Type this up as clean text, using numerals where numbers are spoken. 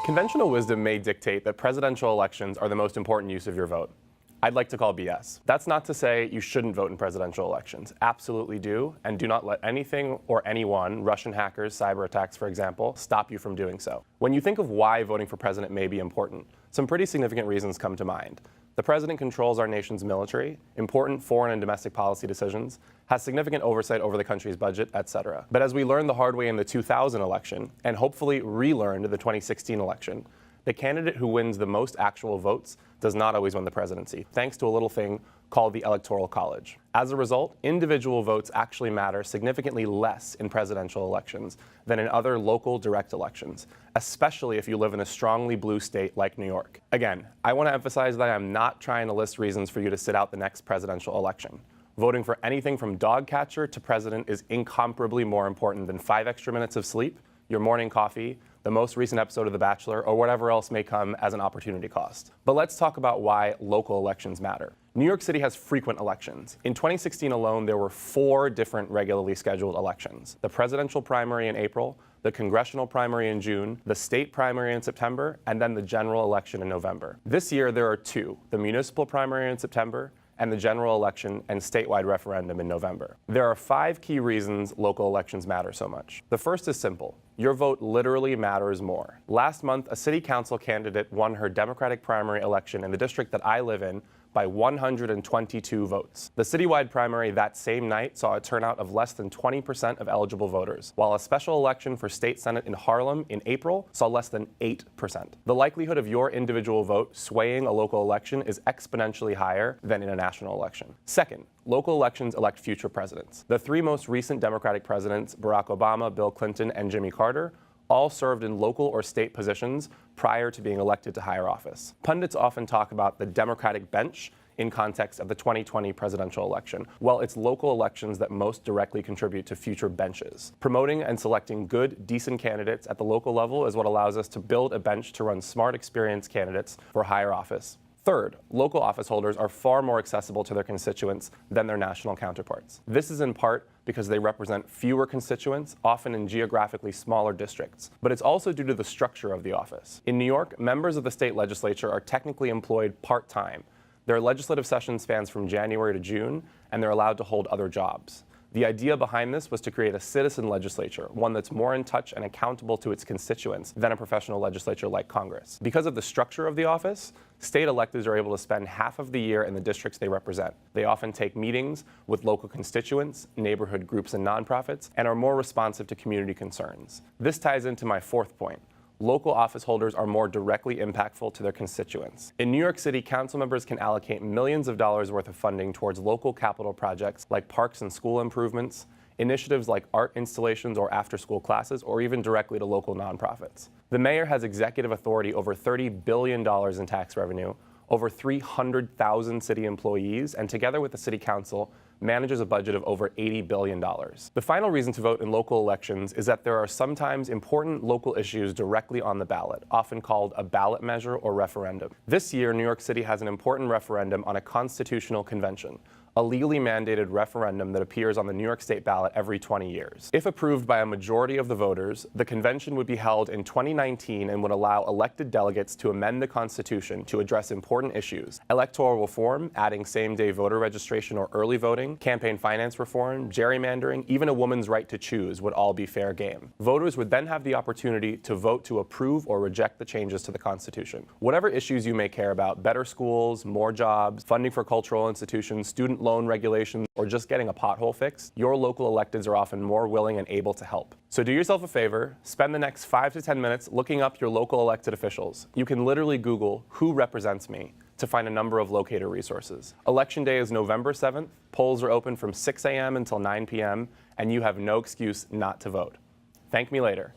Conventional wisdom may dictate that presidential elections are the most important use of your vote. I'd like to call BS. That's not to say you shouldn't vote in presidential elections. Absolutely do, and do not let anything or anyone, Russian hackers, cyber attacks, for example, stop you from doing so. When you think of why voting for president may be important, some pretty significant reasons come to mind. The president controls our nation's military, important foreign and domestic policy decisions, has significant oversight over the country's budget, etc. But as we learned the hard way in the 2000 election, and hopefully relearned the 2016 election, the candidate who wins the most actual votes does not always win the presidency, thanks to a little thing called the Electoral College. As a result, individual votes actually matter significantly less in presidential elections than in other local direct elections, especially if you live in a strongly blue state like New York. Again, I want to emphasize that I'm not trying to list reasons for you to sit out the next presidential election. Voting for anything from dog catcher to president is incomparably more important than 5 extra minutes of sleep, your morning coffee, the most recent episode of The Bachelor, or whatever else may come as an opportunity cost. But let's talk about why local elections matter. New York City has frequent elections. In 2016 alone, there were 4 different regularly scheduled elections: the presidential primary in April, the congressional primary in June, the state primary in September, and then the general election in November. This year, there are 2, the municipal primary in September and the general election and statewide referendum in November. There are 5 key reasons local elections matter so much. The first is simple. Your vote literally matters more. Last month, a city council candidate won her Democratic primary election in the district that I live in by 122 votes. The citywide primary that same night saw a turnout of less than 20% of eligible voters, while a special election for state senate in Harlem in April saw less than 8%. The likelihood of your individual vote swaying a local election is exponentially higher than in a national election. Second, local elections elect future presidents. The 3 most recent Democratic presidents, Barack Obama, Bill Clinton, and Jimmy Carter, all served in local or state positions prior to being elected to higher office. Pundits often talk about the Democratic bench in context of the 2020 presidential election. Well, it's local elections that most directly contribute to future benches. Promoting and selecting good, decent candidates at the local level is what allows us to build a bench to run smart, experienced candidates for higher office. Third, local office holders are far more accessible to their constituents than their national counterparts. This is in part because they represent fewer constituents, often in geographically smaller districts. But it's also due to the structure of the office. In New York, members of the state legislature are technically employed part-time. Their legislative session spans from January to June, and they're allowed to hold other jobs. The idea behind this was to create a citizen legislature, one that's more in touch and accountable to its constituents than a professional legislature like Congress. Because of the structure of the office, state electeds are able to spend half of the year in the districts they represent. They often take meetings with local constituents, neighborhood groups, and nonprofits, and are more responsive to community concerns. This ties into my 4th point. Local office holders are more directly impactful to their constituents. In New York City, council members can allocate millions of dollars worth of funding towards local capital projects like parks and school improvements, initiatives like art installations or after-school classes, or even directly to local nonprofits. The mayor has executive authority over $30 billion in tax revenue, over 300,000 city employees, and together with the city council, manages a budget of over $80 billion. The final reason to vote in local elections is that there are sometimes important local issues directly on the ballot, often called a ballot measure or referendum. This year, New York City has an important referendum on a constitutional convention, a legally mandated referendum that appears on the New York State ballot every 20 years. If approved by a majority of the voters, the convention would be held in 2019 and would allow elected delegates to amend the Constitution to address important issues: electoral reform, adding same-day voter registration or early voting, campaign finance reform, gerrymandering, even a woman's right to choose would all be fair game. Voters would then have the opportunity to vote to approve or reject the changes to the Constitution. Whatever issues you may care about, better schools, more jobs, funding for cultural institutions, student loan regulations, or just getting a pothole fixed, your local electeds are often more willing and able to help. So do yourself a favor, spend the next 5 to 10 minutes looking up your local elected officials. You can literally Google "who represents me" to find a number of locator resources. Election day is November 7th, polls are open from 6 a.m. until 9 p.m., and you have no excuse not to vote. Thank me later.